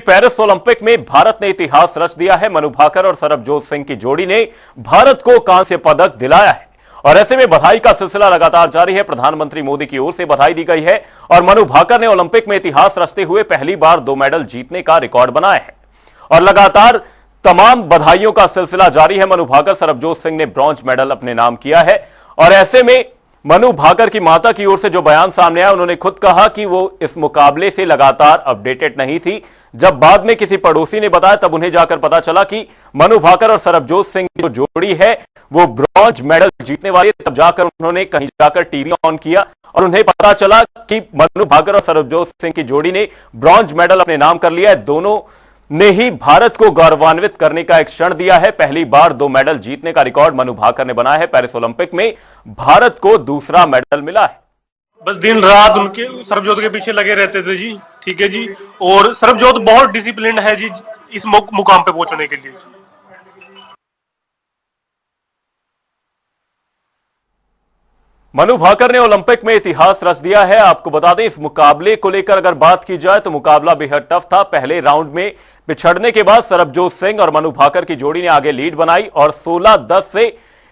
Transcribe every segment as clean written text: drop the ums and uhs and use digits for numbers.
Paris Olympic में भारत ने इतिहास रच दिया है। मनु भाकर और सरबजोत सिंह की जोड़ी ने भारत को कांस्य पदक दिलाया है और ऐसे में बधाई का सिलसिला लगातार जारी है। प्रधानमंत्री मोदी की ओर से बधाई दी गई है और मनु भाकर ने ओलंपिक में इतिहास रचते हुए पहली बार 2 मेडल जीतने का रिकॉर्ड बनाया है और लगातार तमाम बधाइयों का सिलसिला जारी है। मनु भाकर सरबजोत सिंह ने ब्रॉन्ज मेडल अपने नाम किया है और ऐसे में मनु भाकर की माता की ओर से जो बयान सामने आया, उन्होंने खुद कहा कि वो इस मुकाबले से लगातार अपडेटेड नहीं थी। जब बाद में किसी पड़ोसी ने बताया तब उन्हें जाकर पता चला कि मनु भाकर और सरबजोत सिंह की जो जोड़ी है वो ब्रॉन्ज मेडल जीतने वाली है। तब जाकर उन्होंने कहीं जाकर टीवी ऑन किया और उन्हें पता चला कि मनु भाकर और सरबजोत सिंह की जोड़ी ने ब्रॉन्ज मेडल अपने नाम कर लिया है। दोनों ने ही भारत को गौरवान्वित करने का एक क्षण दिया है। पहली बार 2 मेडल जीतने का रिकॉर्ड मनु भाकर ने बनाया है। पेरिस ओलंपिक में भारत को दूसरा मेडल मिला है। बस दिन रात उनके सरबजोत के पीछे लगे रहते थे जी। ठीक है जी। और सरबजोत बहुत डिसिप्लिन है जी इस मुकाम पे पहुंचने के लिए। मनु भाकर ने ओलंपिक में इतिहास रच दिया है। आपको बता दें, इस मुकाबले को लेकर अगर बात की जाए तो मुकाबला बेहद टफ था। पहले राउंड में पिछड़ने के बाद सरबजोत सिंह और मनु भाकर की जोड़ी ने आगे लीड बनाई और 16-10 से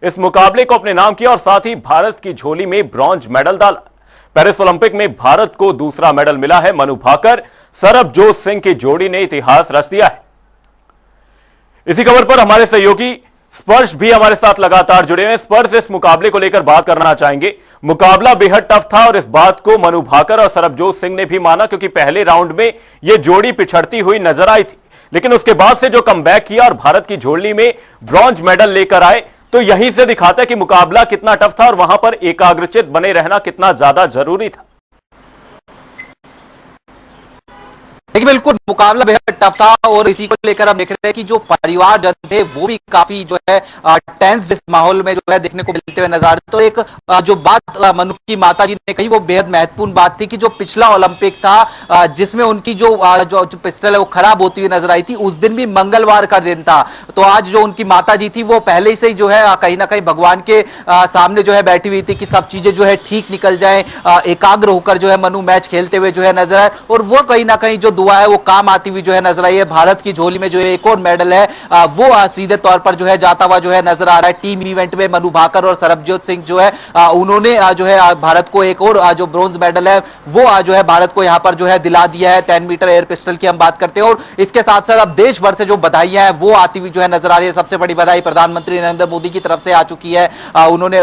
इस मुकाबले को अपने नाम किया और साथ ही भारत की झोली में ब्रॉन्ज मेडल डाला। पेरिस ओलंपिक में भारत को दूसरा मेडल मिला है। मनु भाकर सरबजोत सिंह की जोड़ी ने इतिहास रच दिया है। इसी खबर पर हमारे सहयोगी स्पर्श भी हमारे साथ लगातार जुड़े हैं। स्पर्श, इस मुकाबले को लेकर बात करना चाहेंगे। मुकाबला बेहद टफ था और इस बात को मनु भाकर और सरबजोत सिंह ने भी माना क्योंकि पहले राउंड में यह जोड़ी पिछड़ती हुई नजर आई थी, लेकिन उसके बाद से जो कमबैक किया और भारत की झोली में ब्रॉन्ज मेडल लेकर आए, तो यहीं से दिखाता है कि मुकाबला कितना टफ था और वहां पर एकाग्रचित बने रहना कितना ज्यादा जरूरी था। देखिए, बिल्कुल मुकाबला बेहद टफ था और इसी को लेकर हम देख रहे हैं कि जो परिवार जन थे वो भी काफी जो है टेंस इस माहौल में जो है देखने को मिलते हुए नजर आ रहे। तो एक जो बात मनु की माता जी ने कही वो बेहद महत्वपूर्ण बात थी कि जो पिछला ओलंपिक था जिसमें उनकी जो पिस्टल है वो खराब होती हुई नजर आई थी, उस दिन भी मंगलवार का दिन था। तो आज जो उनकी माता जी थी वो पहले से ही जो है कहीं ना कहीं भगवान के सामने जो है बैठी हुई थी कि सब चीजें जो है ठीक निकल जाए, एकाग्र होकर जो है मनु मैच खेलते हुए जो है नजर आए और वो कहीं ना कहीं जो दुआ है वो काम आती हुई जो है नजर आई है। भारत की झोली में जो है एक और मेडल है वो सीधे तौर पर जो है जाता हुआ जो है नजर आ रहा है। टीम इवेंट में मनु भाकर और सरबजोत सिंह जो है उन्होंने जो है भारत को एक और जो ब्रॉन्ज मेडल है वो जो है भारत को यहां पर जो है दिला दिया है। 10 मीटर एयर पिस्टल की हम बात करते हैं और इसके साथ साथ अब देश भर से जो बधाइयां हैं वो आती हुई जो है नजर आ रही है। सबसे बड़ी बधाई प्रधानमंत्री नरेंद्र मोदी की तरफ से आ चुकी है। उन्होंने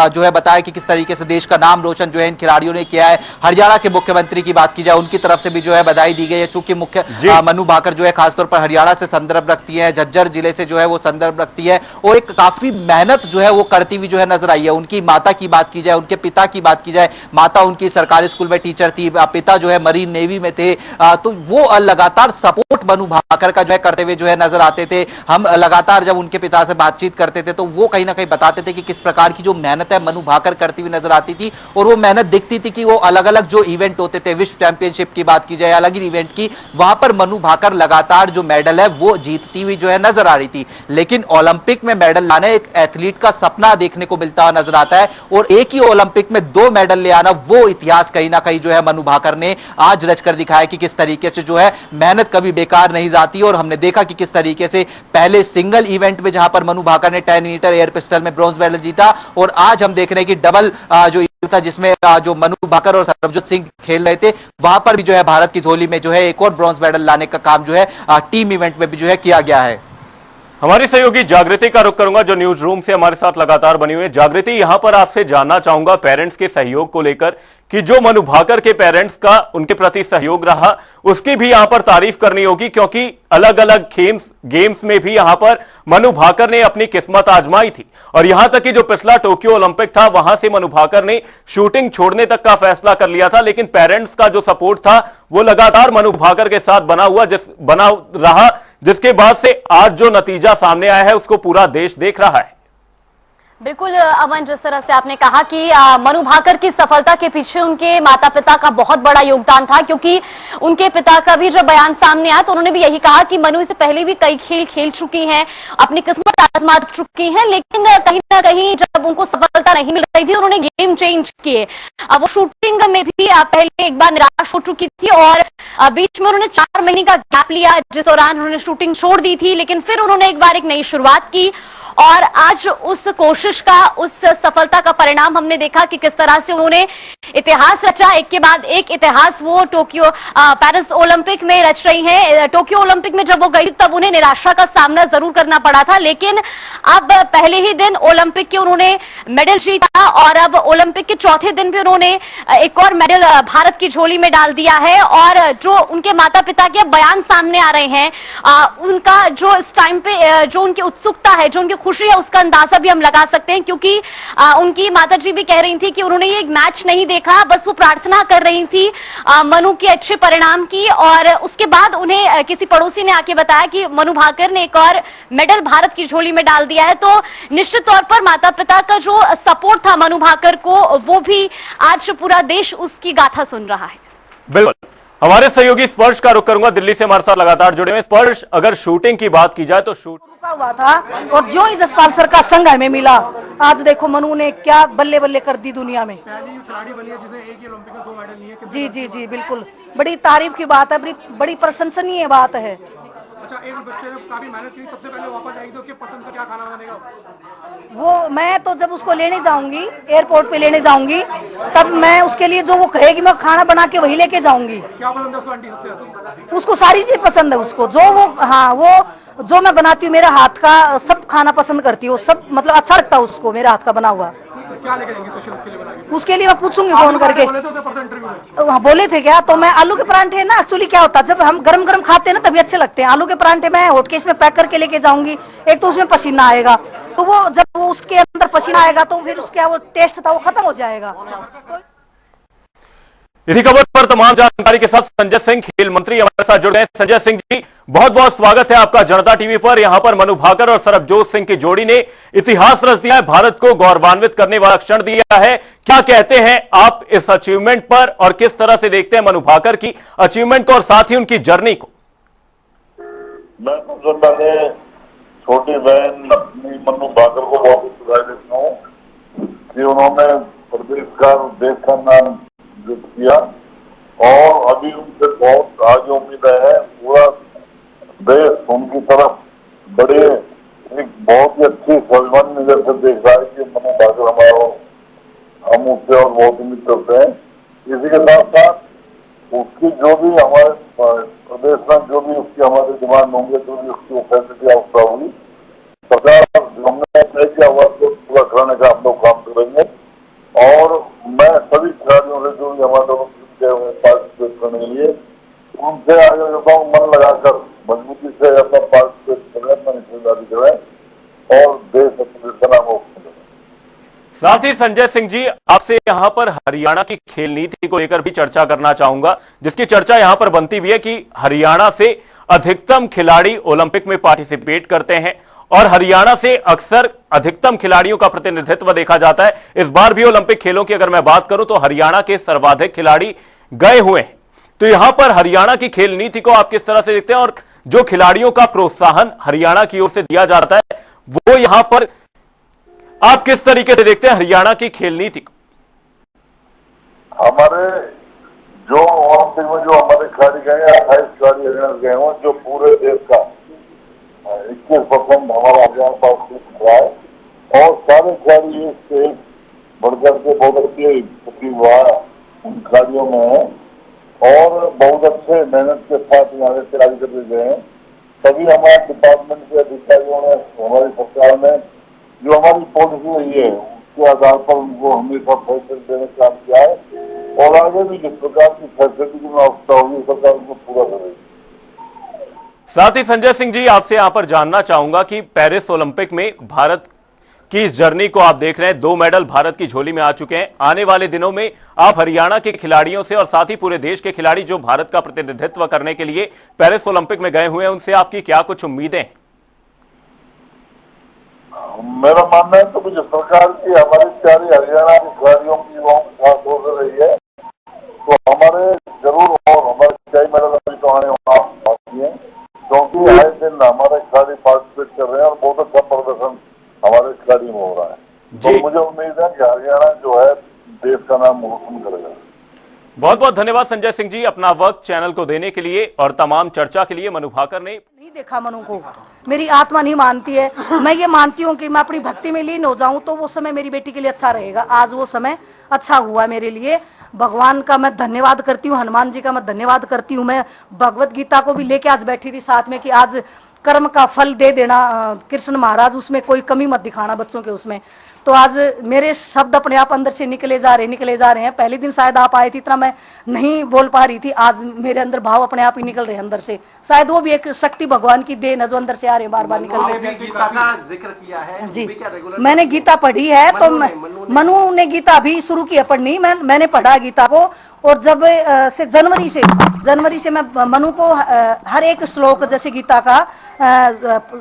जो है बताया कि किस तरीके से देश का नाम रोशन जो है इन खिलाड़ियों ने किया है। हरियाणा के मुख्यमंत्री की बात की जाए, उनकी तरफ से भी जो है बधाई दी गई है। चूंकि मुख्य मनु भाकर जो है खासतौर पर हरियाणा से संदर्भ रखती है, झज्जर जिले से जो है वो संदर्भ रखती है और एक काफी मेहनत जो है वो करती हुई जो है नजर आई है। उनकी माता की बात की जाए, उनके पिता की बात की जाए, माता उनकी सरकारी स्कूल में टीचर थी, पिता जो है मरीन नेवी में थे, तो वो लगातार सपोर्ट मनु भाकर का जो है करते हुए जो है नजर आते थे। हम लगातार जब उनके पिता से बातचीत करते थे तो वो कहीं ना कहीं बताते थे कि किस प्रकार की जो मेहनत है मनु भाकर करती हुई नजर आती थी और वो मेहनत दिखती थी कि वो अलग अलग जो इवेंट होते थे, विश्व चैंपियनशिप की बात की जाए, अलग ही इवेंट की, वहां पर मनु भाकर लगातार जो मेडल है वो जीतती हुई जो है नजर आ रही थी। लेकिन ओलंपिक में मेडल लाना एक एथलीट का सपना देखने को मिलता हुआ नजर आता है और एक ही ओलंपिक में 2 मेडल ले आना वो इतिहास कहीं ना कहीं जो है मनु भाकर ने आज रचकर दिखाया कि किस तरीके से जो है मेहनत कभी बेकार नहीं जाती। और हमने देखा कि किस तरीके से पहले सिंगल इवेंट में जहां पर मनु भाकर ने 10 मीटर एयर पिस्टल में ब्रॉन्ज मेडल जीता और आज हम देख रहे हैं कि डबल जो था जिसमें जो मनु भाकर और सरबजोत सिंह खेल रहे थे वहां पर भी जो है भारत की झोली में जो है एक और ब्रॉन्ज मेडल लाने का काम जो है टीम इवेंट में भी जो है किया गया है। हमारी सहयोगी जागृति का रुख करूंगा जो न्यूज रूम से हमारे साथ लगातार बनी हुई है। जागृति, यहां पर आपसे जानना चाहूंगा पेरेंट्स के सहयोग को लेकर कि जो मनु भाकर के पेरेंट्स का उनके प्रति सहयोग रहा उसकी भी यहां पर तारीफ करनी होगी क्योंकि अलग अलग गेम्स में भी यहां पर मनु भाकर ने अपनी किस्मत आजमाई थी और यहां तक कि जो पिछला टोक्यो ओलंपिक था वहां से मनु भाकर ने शूटिंग छोड़ने तक का फैसला कर लिया था, लेकिन पेरेंट्स का जो सपोर्ट था वो लगातार मनु भाकर के साथ बना रहा, जिसके बाद से आज जो नतीजा सामने आया है उसको पूरा देश देख रहा है। बिल्कुल अमन, जिस तरह से आपने कहा कि मनु भाकर की सफलता के पीछे उनके माता पिता का बहुत बड़ा योगदान था, क्योंकि उनके पिता का भी जब बयान सामने आया तो उन्होंने भी यही कहा कि मनु इससे पहले भी कई खेल खेल चुकी हैं, अपनी किस्मत आजमा चुकी हैं, लेकिन कहीं ना कहीं जब उनको सफलता नहीं मिल रही थी उन्होंने गेम चेंज किए। अब वो शूटिंग में भी पहले एक बार निराश हो चुकी थी और बीच में उन्होंने 4 महीने का गैप लिया, जिस दौरान उन्होंने शूटिंग छोड़ दी थी, लेकिन फिर उन्होंने एक बार एक नई शुरुआत की और आज उस कोशिश का, उस सफलता का परिणाम हमने देखा कि किस तरह से उन्होंने इतिहास रचा, एक के बाद एक इतिहास वो टोक्यो पेरिस ओलंपिक में रच रही हैं। टोक्यो ओलंपिक में जब वो गई तब उन्हें निराशा का सामना जरूर करना पड़ा था, लेकिन अब पहले ही दिन ओलंपिक के उन्होंने मेडल जीता और अब ओलंपिक के चौथे दिन भी उन्होंने एक और मेडल भारत की झोली में डाल दिया है। और जो उनके माता पिता के बयान सामने आ रहे हैं, उनका जो इस टाइम पे जो उनकी उत्सुकता है, जो उनकी खुशी है, उसका अंदाजा भी हम लगा सकते हैं, क्योंकि उनकी माताजी भी कह रही थी कि उन्होंने ये मैच नहीं देखा, बस वो प्रार्थना कर रही थी मनु के अच्छे परिणाम की। और उसके बाद उन्हें किसी पड़ोसी ने आके बताया कि मनु भाकर ने एक और मेडल भारत की झोली में डाल दिया है। तो निश्चित तौर पर माता पिता का जो सपोर्ट था मनु भाकर को, वो भी आज पूरा देश उसकी गाथा सुन रहा है। बिल्कुल, हमारे सहयोगी स्पर्श का रुख करूंगा, दिल्ली से हमारे साथ लगातार जुड़े हुए। स्पर्श, अगर शूटिंग की बात की जाए तो रुका हुआ था और जो ही जसपाल सर का संग हमें मिला, आज देखो मनु ने क्या बल्ले बल्ले कर दी दुनिया में। खिलाड़ी बनी है जिसने एक ही ओलंपिक में 2 मेडल लिए। जी जी जी बिल्कुल, बड़ी तारीफ की बात है, बड़ी प्रशंसनीय बात है। अच्छा, एक बच्चे ने काफी मेहनत की, सबसे पहले वापस आएगी तो उसके पसंद का क्या खाना बनेगा? वो मैं तो जब उसको लेने जाऊंगी, एयरपोर्ट पे लेने जाऊंगी, तब मैं उसके लिए जो वो कहेगी मैं खाना बना के वही लेके जाऊंगी। क्या पसंद है उसको आंटी सबसे ज्यादा? उसको सारी चीज पसंद है, उसको जो वो, हाँ, वो जो मैं बनाती हूँ मेरा हाथ का सब खाना पसंद करती है, सब मतलब अच्छा लगता है उसको मेरा हाथ का बना हुआ। तो क्या लेके जाएंगे स्पेशल उसके लिए बना के? उसके लिए मैं पूछूंगी फोन करके। बोले तो परसों इंटरव्यू में वहाँ बोले थे क्या? तो मैं आलू के परांठे ना, एक्चुअली क्या होता है जब हम गरम गरम खाते हैं ना तभी अच्छे लगते हैं। आलू के परांठे मैं हॉटकेस में पैक करके लेके जाऊंगी, एक तो उसमें पसीना आएगा, तो वो जब वो उसके अंदर पसीना आएगा तो फिर उसका वो टेस्ट था वो खत्म हो जाएगा। इसी खबर पर तमाम जानकारी के साथ संजय सिंह, खेल मंत्री, हमारे साथ जुड़ गए। संजय सिंह जी, बहुत बहुत स्वागत है आपका जनता टीवी पर। यहां पर मनु भाकर और सरबजोत सिंह की जोड़ी ने इतिहास रच दिया है, भारत को गौरवान्वित करने वाला क्षण दिया है। क्या कहते हैं आप इस अचीवमेंट पर और किस तरह से देखते हैं मनु भाकर की अचीवमेंट को और साथ ही उनकी जर्नी को? मैं सबसे पहले छोटी बहन अपनी मनु भाकर को बहुत बधाई देता हूँ कि उन्होंने प्रदेश का, देश का नाम किया और अभी उनसे बहुत आगे उम्मीद है। पूरा देश उनकी तरफ बड़े एक बहुत ही अच्छी स्वाभिमान नजर से देख रहा है कि मनु भाकर हमारा, हम उससे और बहुत उम्मीद करते हैं। इसी के साथ साथ उसकी जो भी हमारे प्रदेश में जो भी उसकी हमारे डिमांड होंगे, जो भी उसकी फैसिलिटी आवश्यकता होगी, सरकार हमने तय किया हुआ तो पूरा कराने का हम लोग काम करेंगे। और मैं सभी खिलाड़ियों से जो भी हमारे पार्टिसिपेट करने के लिए उनसे आगे करता हूँ, मन लगाकर मजबूती से अपना पार्टिसिपेट करें, अपनी हिस्सेदारी करें और देश का नाम रोशन करें। साथ ही संजय सिंह जी, आपसे यहां पर हरियाणा की खेल नीति को लेकर भी चर्चा करना चाहूंगा, जिसकी चर्चा यहां पर बनती भी है कि हरियाणा से अधिकतम खिलाड़ी ओलंपिक में पार्टिसिपेट करते हैं और हरियाणा से अक्सर अधिकतम खिलाड़ियों का प्रतिनिधित्व देखा जाता है। इस बार भी ओलंपिक खेलों की अगर मैं बात करूं तो हरियाणा के सर्वाधिक खिलाड़ी गए हुए हैं। तो यहां पर हरियाणा की खेल नीति को आप किस तरह से देखते हैं और जो खिलाड़ियों का प्रोत्साहन हरियाणा की ओर से दिया जाता है, वो यहां पर आप किस तरीके से देखते हैं हरियाणा की खेल नीति को? हमारे जो ओलंपिक में जो हमारे खिलाड़ी गए, 28 खिलाड़ी हरियाणा गए हुए, जो पूरे देश का 21% हमारा हरियाणा पार्टिसिपेट रहा है और सारे खिलाड़ी एक से एक बढ़कर के बहुत अच्छे छुट्टी हुआ उन खिलाड़ियों में है और बहुत अच्छे मेहनत के साथ यहाँ से तैयारी करके गए हैं। सभी हमारे डिपार्टमेंट के अधिकारियों ने, हमारी सरकार ने जो हमारी पॉलिसी रही है उसके आधार पर उनको हमेशा फैसिलिटी देने का काम किया है और आगे भी जिस प्रकार की फैसिलिटी की आवश्यकता होगी सरकार उनको पूरा करेगी। साथ ही संजय सिंह जी, आपसे यहां पर जानना चाहूंगा कि पेरिस ओलंपिक में भारत की इस जर्नी को आप देख रहे हैं, 2 मेडल भारत की झोली में आ चुके हैं। आने वाले दिनों में आप हरियाणा के खिलाड़ियों से और साथ ही पूरे देश के खिलाड़ी जो भारत का प्रतिनिधित्व करने के लिए पेरिस ओलंपिक में गए हुए हैं, उनसे आपकी क्या कुछ उम्मीदें हैं? मेरा मानना है तो मुझे सरकार की हमारी प्यारी हरियाणा की खिलाड़ियों की वो खास हो रही है, तो हमारे जरूर और हमारे कई मेडल अभी तो आने बाकी है, क्योंकि आए दिन हमारे खिलाड़ी पार्टिसिपेट कर रहे हैं और बहुत अच्छा प्रदर्शन हमारे खिलाड़ी में हो रहा है। तो मुझे उम्मीद है कि हरियाणा जो है देश का नाम रोशन करेगा। बहुत बहुत धन्यवाद संजय सिंह जी, अपना वक्त चैनल को देने के लिए और तमाम चर्चा के लिए। मनु भाकर ने नहीं देखा मनु को, मेरी आत्मा नहीं मानती है। मैं ये मानती हूँ कि मैं अपनी भक्ति में लीन हो जाऊं तो वो समय मेरी बेटी के लिए अच्छा रहेगा। आज वो समय अच्छा हुआ मेरे लिए। भगवान का मैं धन्यवाद करती हूँ, हनुमान जी का मैं धन्यवाद करती हूँ। मैं भगवत गीता को भी लेके आज बैठी थी साथ में कि आज कर्म का फल दे देना कृष्ण महाराज, उसमें कोई कमी मत दिखाना बच्चों के उसमें। तो आज मेरे शब्द अपने आप अंदर से निकले जा रहे हैं। पहले दिन शायद आप आए थे, इतना मैं नहीं बोल पा रही थी। आज मेरे अंदर भाव अपने आप ही निकल रहे हैं अंदर से। शायद वो भी एक शक्ति भगवान की देन है जो अंदर से आ रहे हैं, बार बार निकल रहे हैं। गीता का जिक्र किया है जी, क्या रेगुलर मैंने गीता पढ़ी है। तो मनु ने गीता अभी शुरू की है पढ़नी, मैंने पढ़ा गीता को। और जब से जनवरी से मैं मनु को हर एक श्लोक जैसे गीता का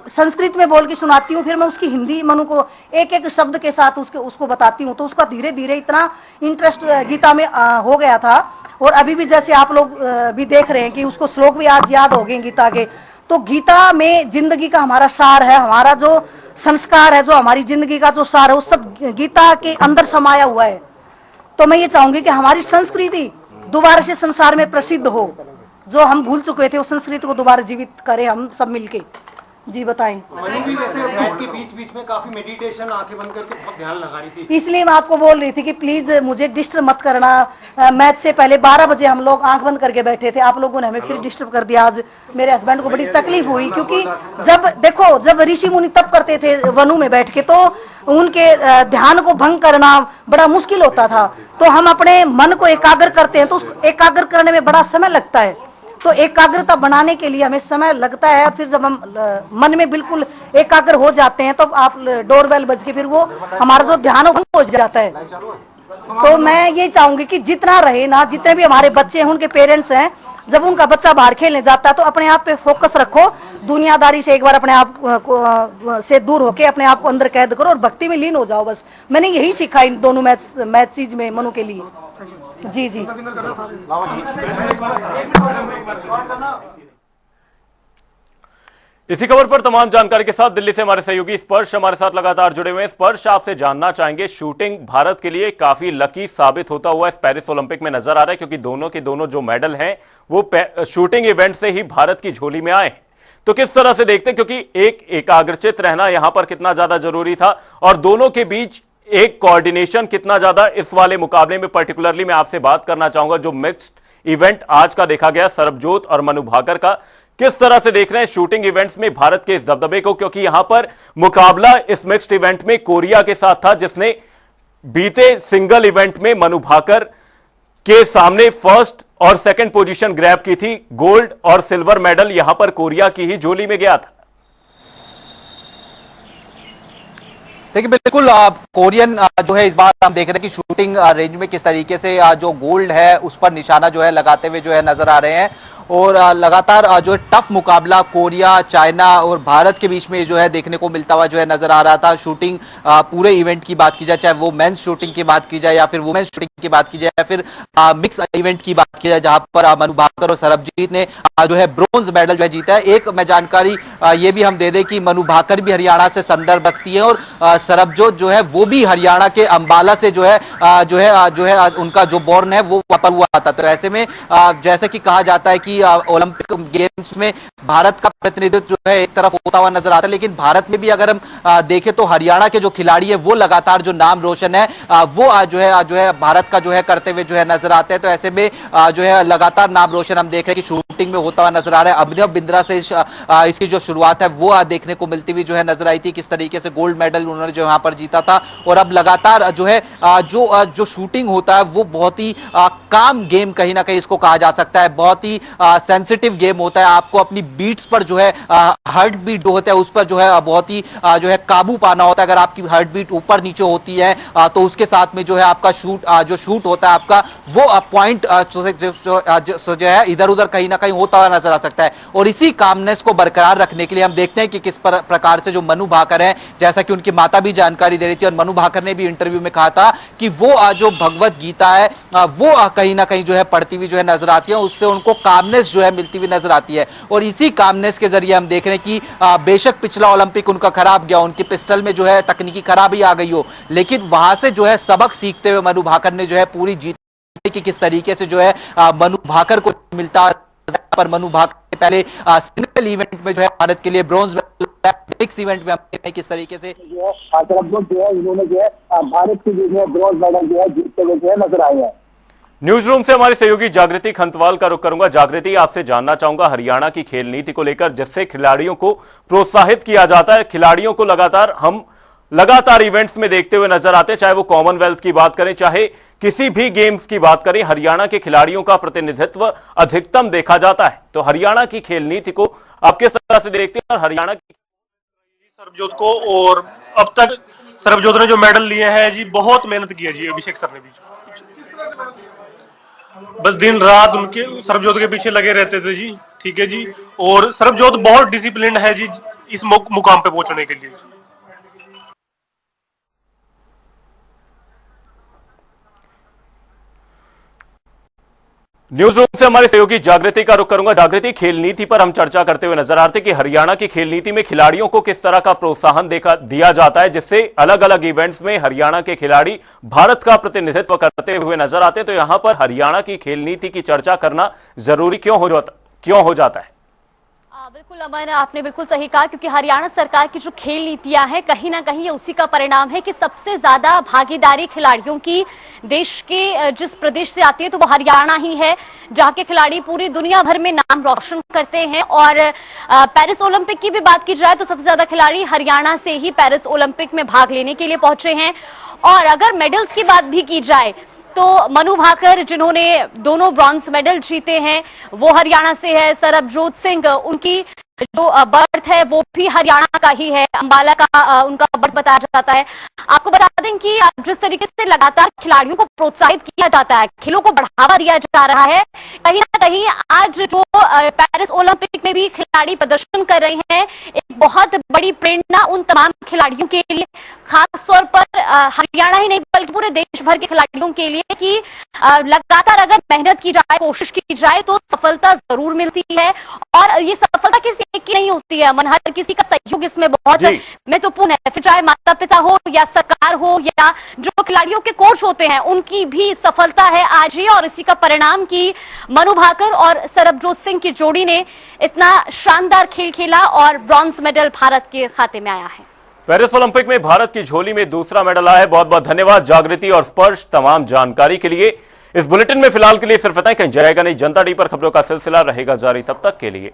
संस्कृत में बोल के सुनाती हूँ, फिर मैं उसकी हिंदी मनु को एक एक शब्द के साथ उसको बताती हूँ। तो उसका धीरे धीरे इतना इंटरेस्ट गीता में हो गया था। और अभी भी जैसे आप लोग भी देख रहे हैं कि उसको श्लोक भी आज याद हो गए गीता के। तो गीता में जिंदगी का हमारा सार है, हमारा जो संस्कार है, जो हमारी जिंदगी का जो सार है, वो सब गीता के अंदर समाया हुआ है। तो मैं ये चाहूंगी कि हमारी संस्कृति दोबारा से संसार में प्रसिद्ध हो, जो हम भूल चुके थे उस संस्कृति को दोबारा जीवित करें हम सब मिलके। जी बताएं। मनु भी वैसे मैच के बीच में काफी मेडिटेशन, आंखें बंद करके बहुत ध्यान लगा रही थी। इसलिए मैं आपको बोल रही थी कि प्लीज मुझे डिस्टर्ब मत करना। मैच से पहले 12 बजे हम लोग आंख बंद करके बैठे थे, आप लोगों ने हमें फिर डिस्टर्ब कर दिया। आज मेरे हस्बैंड को बड़ी तकलीफ हुई, क्योंकि जब ऋषि मुनि तप करते थे वनु में बैठ के, तो उनके ध्यान को भंग करना बड़ा मुश्किल होता था। तो हम अपने मन को एकाग्र करते हैं, तो उसको एकाग्र करने में बड़ा समय लगता है। तो एकाग्रता बनाने के लिए हमें समय लगता है। फिर जब हम मन में बिल्कुल एकाग्र हो जाते हैं, तो आप डोरबेल बज के फिर वो हमारा जो ध्यान हो जाता है। तो मैं ये चाहूंगी कि जितना रहे ना, जितने भी हमारे बच्चे हैं, उनके पेरेंट्स हैं, जब उनका बच्चा बाहर खेलने जाता है तो अपने आप पे फोकस रखो, दुनियादारी से एक बार अपने आप से दूर होके अपने आप को अंदर कैद करो और भक्ति में लीन हो जाओ। बस मैंने यही सीखा इन दोनों मैच चीज में मनु के लिए। जी जी। इसी खबर पर तमाम जानकारी के साथ दिल्ली से हमारे सहयोगी स्पर्श हमारे साथ लगातार जुड़े हुए हैं। स्पर्श, आपसे जानना चाहेंगे, शूटिंग भारत के लिए काफी लकी साबित होता हुआ इस पेरिस ओलंपिक में नजर आ रहा है, क्योंकि दोनों के दोनों जो मेडल हैं वो शूटिंग इवेंट से ही भारत की झोली में आए हैं। तो किस तरह से देखते हैं, क्योंकि एक एकाग्रचित रहना यहां पर कितना ज्यादा जरूरी था और दोनों के बीच एक कोऑर्डिनेशन कितना ज्यादा इस वाले मुकाबले में पर्टिकुलरली मैं आपसे बात करना चाहूंगा। जो मिक्स्ड इवेंट आज का देखा गया सरबजोत और मनु भाकर का, किस तरह से देख रहे हैं शूटिंग इवेंट्स में भारत के इस दबदबे को, क्योंकि यहां पर मुकाबला इस मिक्स्ड इवेंट में कोरिया के साथ था, जिसने बीते सिंगल इवेंट में मनु भाकर के सामने फर्स्ट और सेकंड पोजीशन ग्रैब की थी। गोल्ड और सिल्वर मेडल यहां पर कोरिया की ही झोली में गया था। देखिए बिल्कुल कोरियन जो है इस बार हम देख रहे हैं कि शूटिंग रेंज में किस तरीके से जो गोल्ड है उस पर निशाना जो है लगाते हुए जो है नजर आ रहे हैं। और लगातार जो है टफ मुकाबला कोरिया, चाइना और भारत के बीच में जो है देखने को मिलता हुआ जो है नजर आ रहा था। शूटिंग पूरे इवेंट की बात की जाए, चाहे वो मेंस शूटिंग की बात की जाए या फिर वुमेन्स शूटिंग की बात की जाए या फिर मिक्स इवेंट की बात की जाए, जहां पर मनु भाकर और सरबजीत ने जो है ब्रोंज मेडल जो है जीता है। एक मैं जानकारी ये भी हम दे दें कि मनु भाकर भी हरियाणा से संदर्भ रखती है और सरबजोत जो है वो भी हरियाणा के अंबाला से जो है उनका जो बॉर्न है वो वापस हुआ था। तो ऐसे में जैसे कि कहा जाता है कि ओलंपिक गेम्स में भारत का प्रतिनिधित्व जो है एक तरफ होता हुआ नजर आता है, लेकिन भारत में भी अगर हम देखें तो हरियाणा के जो खिलाड़ी है वो लगातार जो नाम रोशन है वो जो है भारत का जो है करते हुए जो है नजर आते हैं। तो ऐसे में जो है लगातार नाम रोशन हम देख रहे हैं कि शूटिंग में होता हुआ नजर आ रहा है। अभिनव बिंद्रा से इसकी जो शुरुआत है वो देखने को मिलती हुई जो है नजर आई थी, किस तरीके से गोल्ड मेडल उन्होंने जो यहाँ पर जीता था। और अब लगातार जो है जो शूटिंग होता है वो बहुत ही काम गेम कहीं ना कहीं इसको कहा जा सकता है। बहुत ही सेंसिटिव गेम होता है। आपको अपनी बीट्स पर जो है हार्ट बीट जो होता है उस पर जो है बहुत ही जो है काबू पाना होता है। अगर आपकी हार्ट बीट ऊपर नीचे होती है तो उसके साथ में जो है आपका शूट होता है आपका वो पॉइंट जो है इधर उधर कहीं ना कहीं होता हुआ नजर आ सकता है। और इसी कामनेस को बरकरार रखने के लिए हम देखते हैं कि किस प्रकार से जो मनु भाकर है, जैसा कि उनकी माता भी जानकारी दे रही थी और मनु भाकर ने भी इंटरव्यू में कहा था कि वो जो भगवत गीता है वो कहीं ना कहीं जो है पढ़ती हुई जो है नजर आती है, उससे उनको कामनेस जो है मिलती हुई नजर आती है। और इसी कामनेस के जरिए हम देख रहे हैं कि बेशक पिछला ओलंपिक उनका खराब गया, उनकी पिस्टल में जो है तकनीकी खराबी आ गई हो, लेकिन वहां से जो है सबक सीखते हुए मनु भाकर ने जो है पूरी जीत कि किस तरीके से जो है मनु भाकर को मिलता। पर मनु भाकर पहले सिंगल इवेंट में जो है भारत के लिए ब्रॉन्ज मेडल, मिक्स इवेंट में हम देखते हैं किस तरीके से जो है जो है इन्होंने जो है भारत की जो है ब्रॉन्ज मेडल जो है जीतते हुए जो है नजर आए हैं। न्यूज रूम से हमारे सहयोगी जागृति खंतवाल का रुख करूंगा। जागृति, आपसे जानना चाहूंगा हरियाणा की खेल नीति को लेकर, जिससे खिलाड़ियों को प्रोत्साहित किया जाता है। खिलाड़ियों को लगातार इवेंट्स में देखते हुए नजर आते हैं, चाहे वो कॉमनवेल्थ की बात करें चाहे किसी भी गेम्स की बात करें, हरियाणा के खिलाड़ियों का प्रतिनिधित्व अधिकतम देखा जाता है। तो हरियाणा की खेल नीति को आप किस तरह से देखते हैं और हरियाणा की सरबजोत को, और अब तक सरबजोत ने जो मेडल लिए हैं जी, बहुत मेहनत की है जी अभिषेक सर ने भी। बस दिन रात उनके सरबजोत के पीछे लगे रहते थे जी, ठीक है जी। और सरबजोत बहुत डिसिप्लिन है जी इस मुकाम पे पहुंचने के लिए। न्यूज रूम से हमारे सहयोगी जागृति का रुख करूंगा। जागृति, खेल नीति पर हम चर्चा करते हुए नजर आते कि हरियाणा की खेल नीति में खिलाड़ियों को किस तरह का प्रोत्साहन दिया जाता है, जिससे अलग अलग इवेंट्स में हरियाणा के खिलाड़ी भारत का प्रतिनिधित्व करते हुए नजर आते। तो यहां पर हरियाणा की खेल नीति की चर्चा करना जरूरी क्यों हो जाता है? बिल्कुल अमन, आपने बिल्कुल सही कहा, क्योंकि हरियाणा सरकार की जो खेल नीतियां हैं कहीं ना कहीं ये उसी का परिणाम है कि सबसे ज्यादा भागीदारी खिलाड़ियों की देश के जिस प्रदेश से आती है तो वो हरियाणा ही है, जहां के खिलाड़ी पूरी दुनिया भर में नाम रोशन करते हैं। और पेरिस ओलंपिक की भी बात की जाए तो सबसे ज्यादा खिलाड़ी हरियाणा से ही पेरिस ओलंपिक में भाग लेने के लिए पहुंचे हैं। और अगर मेडल्स की बात भी की जाए तो मनु भाकर, जिन्होंने दोनों ब्रॉन्ज मेडल जीते हैं, वो हरियाणा से है। सरबजोत सिंह, उनकी जो बर्थ है वो भी हरियाणा का ही है, अंबाला का उनका बर्थ बताया जाता है। आपको बता दें कि जिस तरीके से लगातार खिलाड़ियों को प्रोत्साहित किया जाता है, खेलों को बढ़ावा दिया जा रहा है, कहीं ना कहीं आज जो पेरिस ओलंपिक में भी खिलाड़ी प्रदर्शन कर रहे हैं, एक बहुत बड़ी प्रेरणा उन तमाम खिलाड़ियों के लिए, खास तौर पर हरियाणा ही नहीं बल्कि पूरे देश भर के खिलाड़ियों के लिए, कि लगातार अगर मेहनत की जाए, कोशिश की जाए तो सफलता जरूर मिलती है। और ये सफलता किसी एक की नहीं होती है मन, हर किसी का सहयोग इसमें बहुत महत्वपूर्ण है। फिर चाहे माता पिता हो या सरकार हो या जो खिलाड़ियों के कोच होते हैं, उनकी भी सफलता है आज ही। और इसी का परिणाम कि मनु भाकर और सरबजोत सिंह की जोड़ी ने इतना शानदार खेल खेला और ब्रॉन्ज मेडल भारत के खाते में आया है। पेरिस ओलंपिक में भारत की झोली में दूसरा मेडल आया है। बहुत बहुत धन्यवाद जागृति और स्पर्श तमाम जानकारी के लिए। इस बुलेटिन में फिलहाल के लिए सिर्फ इतना ही, कहीं जाएगा नहीं। जनता टी पर खबरों का सिलसिला रहेगा जारी, तब तक के लिए